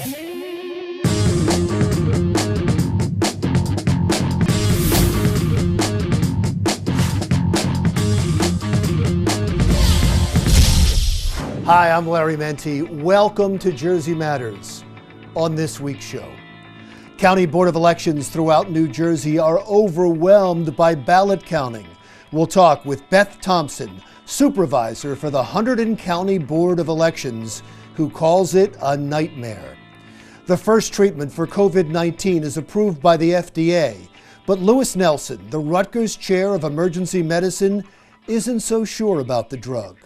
Hi, I'm Larry Mendte. Welcome to Jersey Matters. On this week's show, County Board of Elections throughout New Jersey are overwhelmed by ballot counting. We'll talk with Beth Thompson, supervisor for the Hunterdon County Board of Elections, who calls it a nightmare. The first treatment for COVID-19 is approved by the FDA, but Lewis Nelson, the Rutgers Chair of Emergency Medicine, isn't so sure about the drug.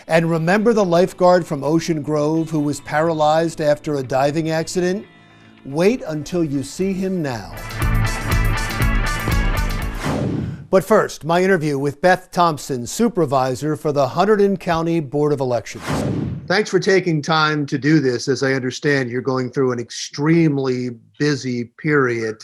And remember the lifeguard from Ocean Grove who was paralyzed after a diving accident? Wait until you see him now. But first, my interview with Beth Thompson, supervisor for the Hunterdon County Board of Elections. Thanks for taking time to do this. As I understand, you're going through an extremely busy period.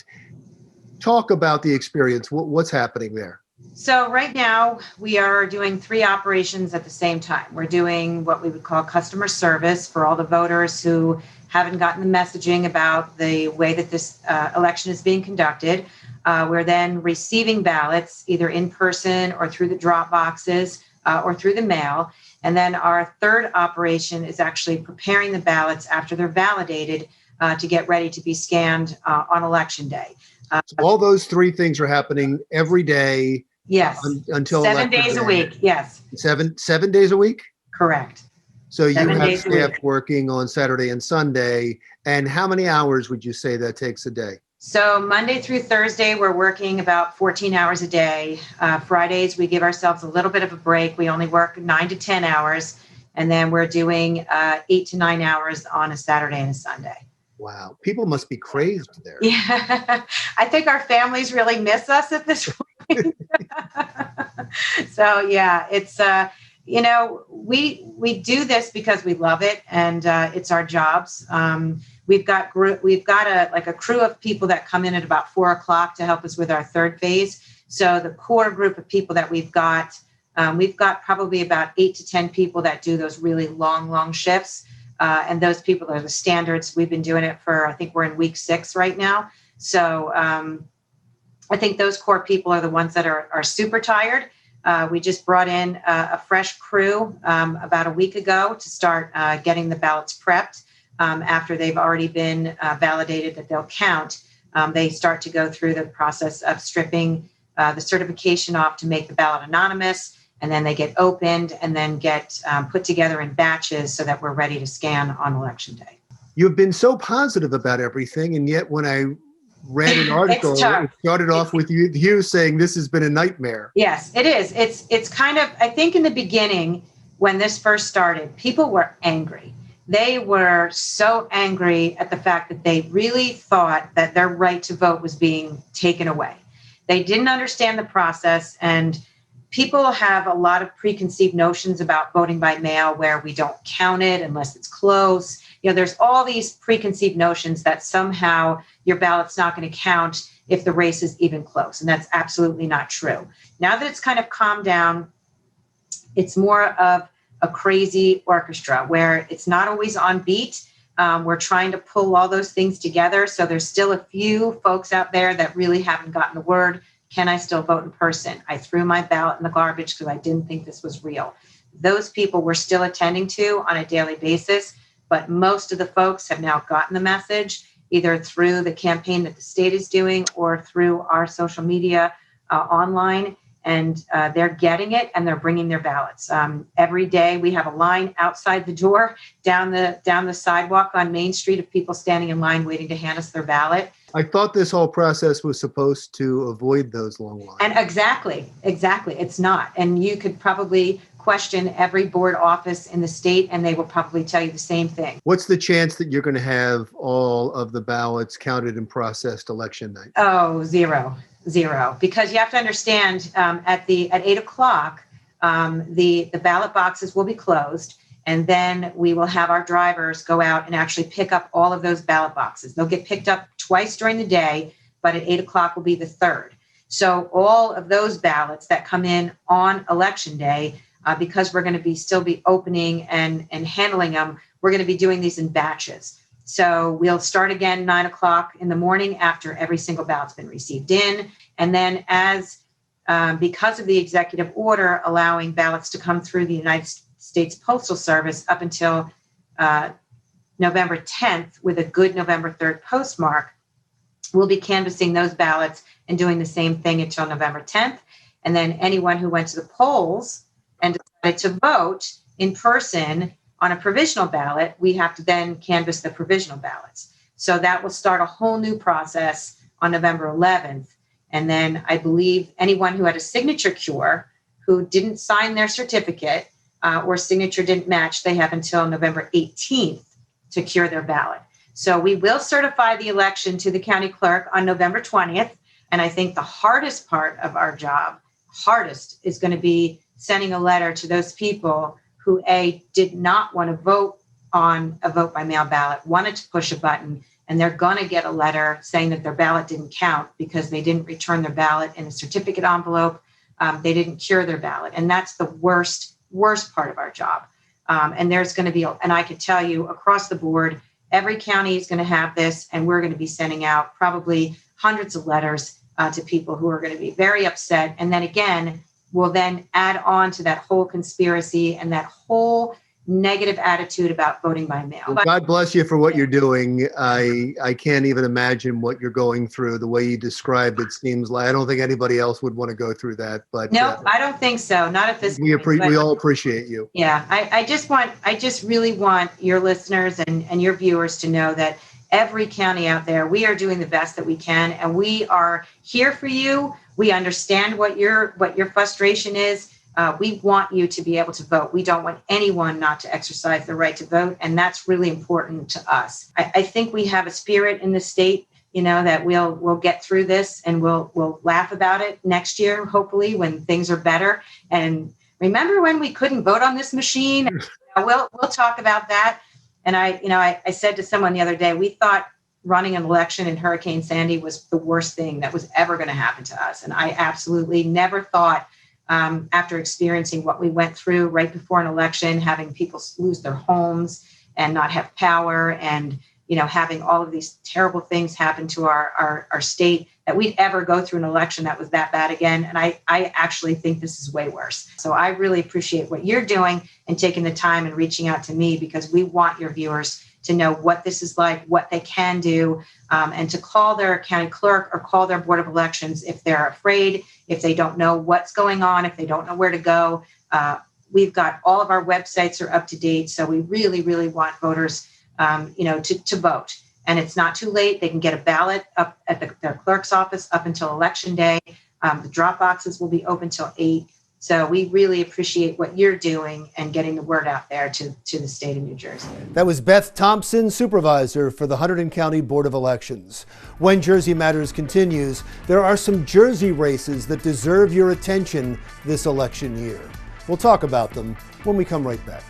Talk about the experience. What's happening there? So right now we are doing 3 operations at the same time. We're doing what we would call customer service for all the voters who haven't gotten the messaging about the way that this election is being conducted. We're then receiving ballots either in person or through the drop boxes or through the mail. And then our third operation is actually preparing the ballots after they're validated to get ready to be scanned on election day. So all those 3 things are happening every day. Yes. Until 7 days a week. Yes. 7 days a week? Correct. So you have staff working on Saturday and Sunday. And how many hours would you say that takes a day? So Monday through Thursday, we're working about 14 hours a day. Fridays, we give ourselves a little bit of a break. We only work 9 to 10 hours. And then we're doing 8 to 9 hours on a Saturday and a Sunday. Wow. People must be crazed there. Yeah. I think our families really miss us at this point. So yeah, it's, we do this because we love it and it's our jobs. We've got a crew of people that come in at about 4:00 to help us with our third phase. So the core group of people that we've got probably about 8 to 10 people that do those really long shifts. And those people are the standards. We've been doing it for, I think we're in week 6 right now. So I think those core people are the ones that are super tired. We just brought in a fresh crew about a week ago to start getting the ballots prepped. After they've already been validated that they'll count, they start to go through the process of stripping the certification off to make the ballot anonymous. And then they get opened and then get put together in batches so that we're ready to scan on election day. You've been so positive about everything. And yet when I read an article, it started off with you saying this has been a nightmare. Yes, it is. It's kind of, I think in the beginning, when this first started, people were angry. They were so angry at the fact that they really thought that their right to vote was being taken away. They didn't understand the process, and people have a lot of preconceived notions about voting by mail where we don't count it unless it's close. There's all these preconceived notions that somehow your ballot's not going to count if the race is even close. And that's absolutely not true. Now that it's kind of calmed down, it's more of a crazy orchestra where it's not always on beat. We're trying to pull all those things together. So there's still a few folks out there that really haven't gotten the word. Can I still vote in person? I threw my ballot in the garbage because I didn't think this was real. Those people we're still attending to on a daily basis, but most of the folks have now gotten the message either through the campaign that the state is doing or through our social media online, and they're getting it and they're bringing their ballots. Every day we have a line outside the door down the sidewalk on Main Street of people standing in line waiting to hand us their ballot. I thought this whole process was supposed to avoid those long lines. And exactly. It's not. And you could probably question every board office in the state, and they will probably tell you the same thing. What's the chance that you're going to have all of the ballots counted and processed election night? Oh, zero. Because you have to understand, at 8:00, the ballot boxes will be closed. And then we will have our drivers go out and actually pick up all of those ballot boxes. They'll get picked up twice during the day, but at 8:00 will be the third. So all of those ballots that come in on election day, because we're going to still be opening and handling them, we're going to be doing these in batches. So we'll start again 9 o'clock in the morning after every single ballot's been received in. And then because of the executive order allowing ballots to come through the United States Postal Service up until November 10th with a good November 3rd postmark, we'll be canvassing those ballots and doing the same thing until November 10th. And then anyone who went to the polls and decided to vote in person on a provisional ballot, we have to then canvass the provisional ballots. So that will start a whole new process on November 11th. And then I believe anyone who had a signature cure who didn't sign their certificate or signature didn't match, they have until November 18th to cure their ballot. So we will certify the election to the county clerk on November 20th. And I think the hardest part of our job, is going to be sending a letter to those people who did not want to vote on a vote by mail ballot, wanted to push a button, and they're going to get a letter saying that their ballot didn't count because they didn't return their ballot in a certificate envelope. They didn't cure their ballot. And that's the worst part of our job. And there's going to be, and I can tell you across the board, every county is going to have this, and we're going to be sending out probably hundreds of letters to people who are going to be very upset. And then again, we'll then add on to that whole conspiracy and that whole negative attitude about voting by mail. Well, God bless you for what you're doing. I can't even imagine what you're going through. The way you described it seems like I don't think anybody else would want to go through that. But no, I don't think so. Not at this point. We all appreciate you. Yeah, I just really want your listeners and your viewers to know that every county out there, we are doing the best that we can, and we are here for you. We understand what your frustration is. We want you to be able to vote. We don't want anyone not to exercise the right to vote, and that's really important to us. I think we have a spirit in the state, that we'll get through this, and we'll laugh about it next year, hopefully, when things are better. And remember when we couldn't vote on this machine? We'll talk about that. And I said to someone the other day, we thought running an election in Hurricane Sandy was the worst thing that was ever going to happen to us. And I absolutely never thought, after experiencing what we went through right before an election, having people lose their homes and not have power, and having all of these terrible things happen to our state, that we'd ever go through an election that was that bad again. And I actually think this is way worse. So I really appreciate what you're doing and taking the time and reaching out to me, because we want your viewers to know what this is like, what they can do, and to call their county clerk or call their board of elections if they're afraid, if they don't know what's going on, if they don't know where to go. We've got all of our websites are up to date. So we really, really want voters, to vote. And it's not too late. They can get a ballot up at their clerk's office up until Election Day. The drop boxes will be open till 8. So we really appreciate what you're doing and getting the word out there to the state of New Jersey. That was Beth Thompson, supervisor for the Hunterdon County Board of Elections. When Jersey Matters continues, there are some Jersey races that deserve your attention this election year. We'll talk about them when we come right back.